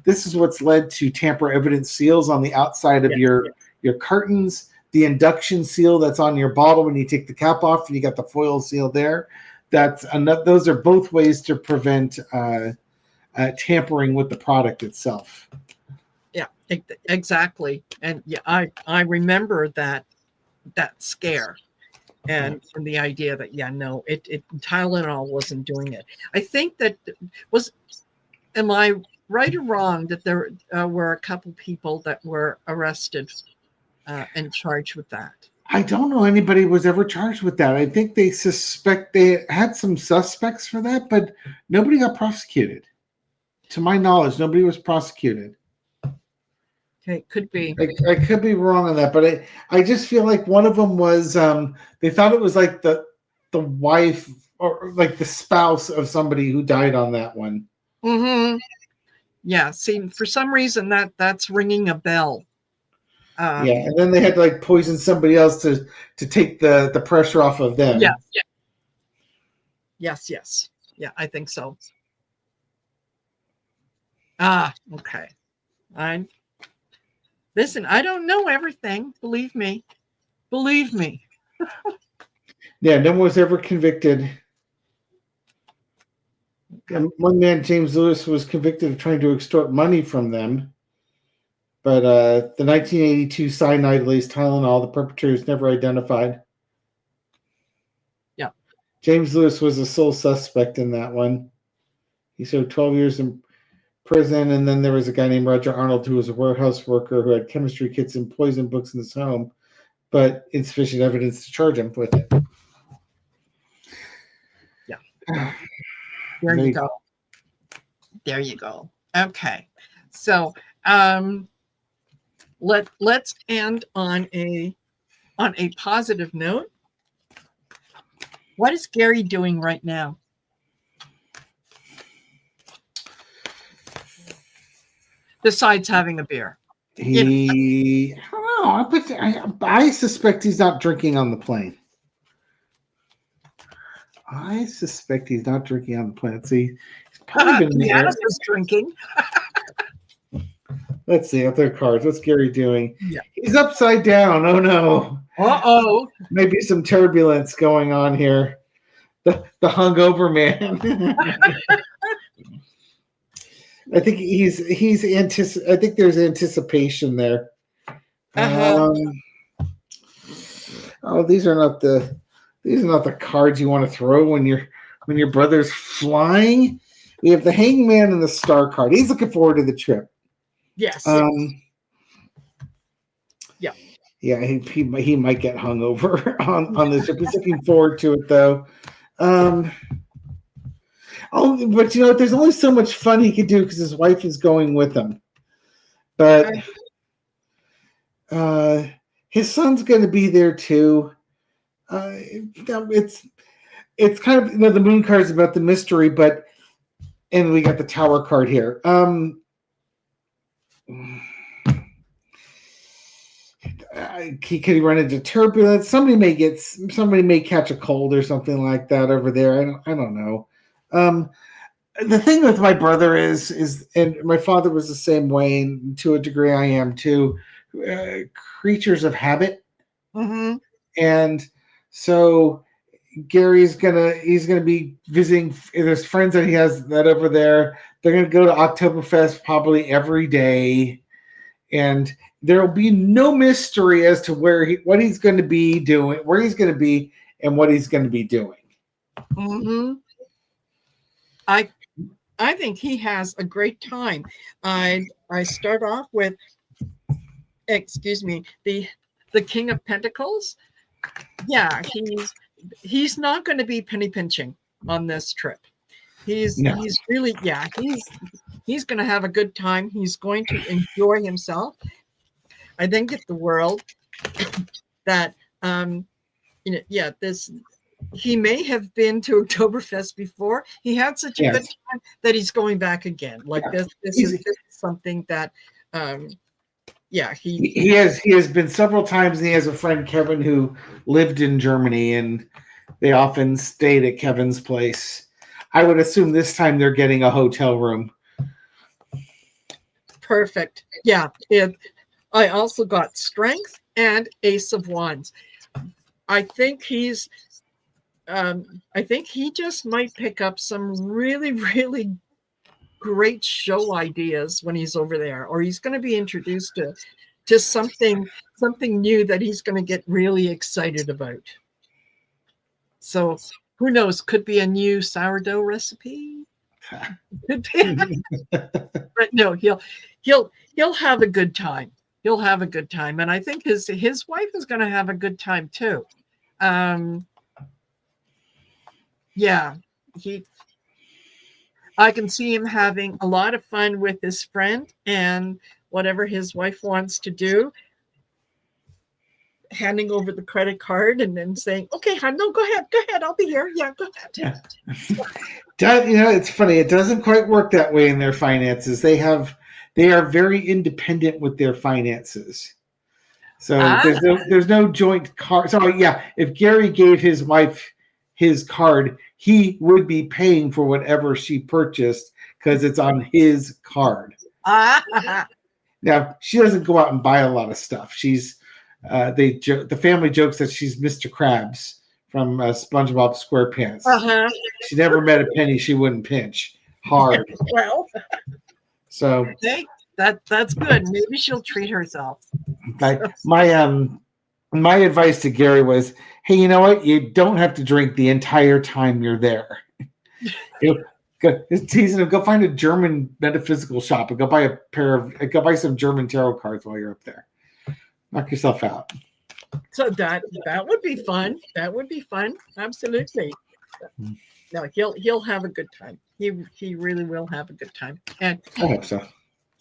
Speaker 1: this is what's led to tamper evidence seals on the outside of your cartons. the induction seal that's on your bottle when you take the cap off, and you got the foil seal there. Those are both ways to prevent tampering with the product itself.
Speaker 2: Yeah, exactly. And yeah, I remember that scare. And the idea that Tylenol wasn't doing it. I think that am I right or wrong that there were a couple people that were arrested and charged with that?
Speaker 1: I don't know anybody was ever charged with that. I think they had some suspects for that, but nobody got prosecuted. To my knowledge, nobody was prosecuted.
Speaker 2: Okay, could be.
Speaker 1: I could be wrong on that, but I just feel like one of them was they thought it was like the wife or like the spouse of somebody who died on that one.
Speaker 2: Mm-hmm. Yeah, see, for some reason that's ringing a bell.
Speaker 1: Yeah, and then they had to like poison somebody else to take the pressure off of them.
Speaker 2: Yes. Yeah, I think so. Okay. Listen, I don't know everything. Believe me.
Speaker 1: Yeah, no one was ever convicted. Okay. One man, James Lewis, was convicted of trying to extort money from them. But the 1982 cyanide-laced Tylenol, the perpetrator is never identified.
Speaker 2: Yeah.
Speaker 1: James Lewis was the sole suspect in that one. He served 12 years in prison, and then there was a guy named Roger Arnold who was a warehouse worker who had chemistry kits and poison books in his home, but insufficient evidence to charge him with it.
Speaker 2: Yeah. There you go. There you go. Okay. So let's end on a positive note. What is Gary doing right now? Besides having a beer.
Speaker 1: I don't know. I suspect he's not drinking on the plane. Let's see. He's probably been there.
Speaker 2: Was drinking.
Speaker 1: Let's see other cards. What's Gary doing?
Speaker 2: Yeah.
Speaker 1: He's upside down. Oh no.
Speaker 2: Uh-oh.
Speaker 1: Maybe some turbulence going on here. The hungover man. I think I think there's anticipation there. These are not the cards you want to throw when your brother's flying. We have the Hangman and the Star card. He's looking forward to the trip.
Speaker 2: Yes.
Speaker 1: Yeah, he might get hungover on this trip. He's looking forward to it though. But you know, there's only so much fun he could do because his wife is going with him. But his son's going to be there too. It's kind of, you know, the moon card is about the mystery, and we got the Tower card here. Could he run into turbulence? Somebody may catch a cold or something like that over there. I don't know. The thing with my brother is, and my father was the same way, and to a degree I am too, creatures of habit.
Speaker 2: Mm-hmm.
Speaker 1: And so Gary's he's gonna be visiting. There's friends that he has that over there. They're gonna go to Oktoberfest probably every day, and there will be no mystery as to what he's going to be doing, where he's going to be, and what he's going to be doing.
Speaker 2: Mm-hmm. I think he has a great time. I start off with, the King of Pentacles. Yeah, he's not going to be penny pinching on this trip. He's really he's going to have a good time. He's going to enjoy himself. I think it's the world that he may have been to Oktoberfest before. He had such a good time that he's going back again. This is something that he
Speaker 1: has been several times, and he has a friend, Kevin, who lived in Germany, and they often stayed at Kevin's place. I would assume this time they're getting a hotel room.
Speaker 2: Perfect. Yeah. I also got Strength and Ace of Wands. I think he just might pick up some really, really great show ideas when he's over there, or he's going to be introduced to something new that he's going to get really excited about. So who knows? Could be a new sourdough recipe. Could be. But no, he'll have a good time. He'll have a good time, and I think his wife is going to have a good time too. Yeah, I can see him having a lot of fun with his friend, and whatever his wife wants to do, handing over the credit card and then saying, "Okay, hon, no, go ahead, I'll be here. Yeah, go ahead."
Speaker 1: Yeah. It's funny. It doesn't quite work that way in their finances. They are very independent with their finances. So there's no joint card. So yeah, if Gary gave his wife his card, he would be paying for whatever she purchased because it's on his card. Now she doesn't go out and buy a lot of stuff. She's the family jokes that she's Mr. Krabs from SpongeBob SquarePants. She never met a penny she wouldn't pinch hard.
Speaker 2: Well,
Speaker 1: so
Speaker 2: that's good. Maybe she'll treat herself.
Speaker 1: My advice to Gary was, hey, you know what? You don't have to drink the entire time you're there. It's teasing him. Go find a German metaphysical shop and go buy some German tarot cards while you're up there. Knock yourself out.
Speaker 2: So that would be fun. That would be fun. Absolutely. No, he'll have a good time. He really will have a good time. And
Speaker 1: I hope so.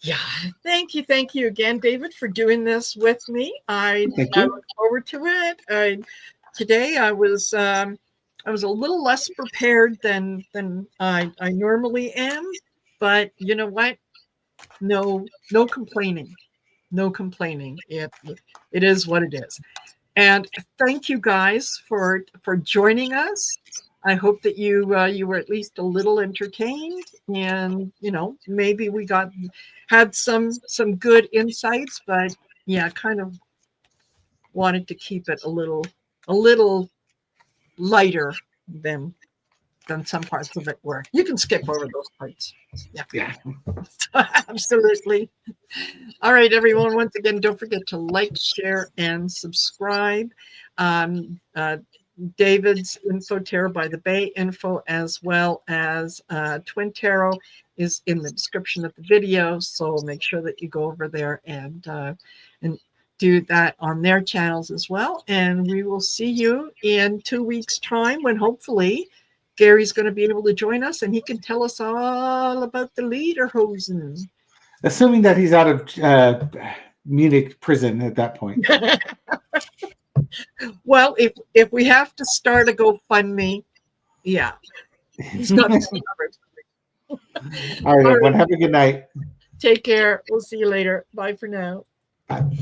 Speaker 2: Yeah, thank you again, David, for doing this with me. I look forward to it. Today I was a little less prepared than I normally am, but you know what? No complaining. No complaining. It is what it is. And thank you guys for joining us. I hope that you were at least a little entertained, and maybe we had some good insights, but yeah, kind of wanted to keep it a little lighter than some parts of it were. You can skip over those parts. Yeah. Absolutely. All right, everyone. Once again, don't forget to like, share, and subscribe. David's Info Tarot by the Bay info, as well as Twin Tarot, is in the description of the video. So make sure that you go over there and do that on their channels as well. And we will see you in 2 weeks' time, when hopefully Gary's going to be able to join us and he can tell us all about the lederhosen.
Speaker 1: Assuming that he's out of Munich prison at that point.
Speaker 2: Well, if we have to start a GoFundMe, yeah, he's got this covered.
Speaker 1: All right, everyone. Have a good night.
Speaker 2: Take care. We'll see you later. Bye for now.
Speaker 1: Bye.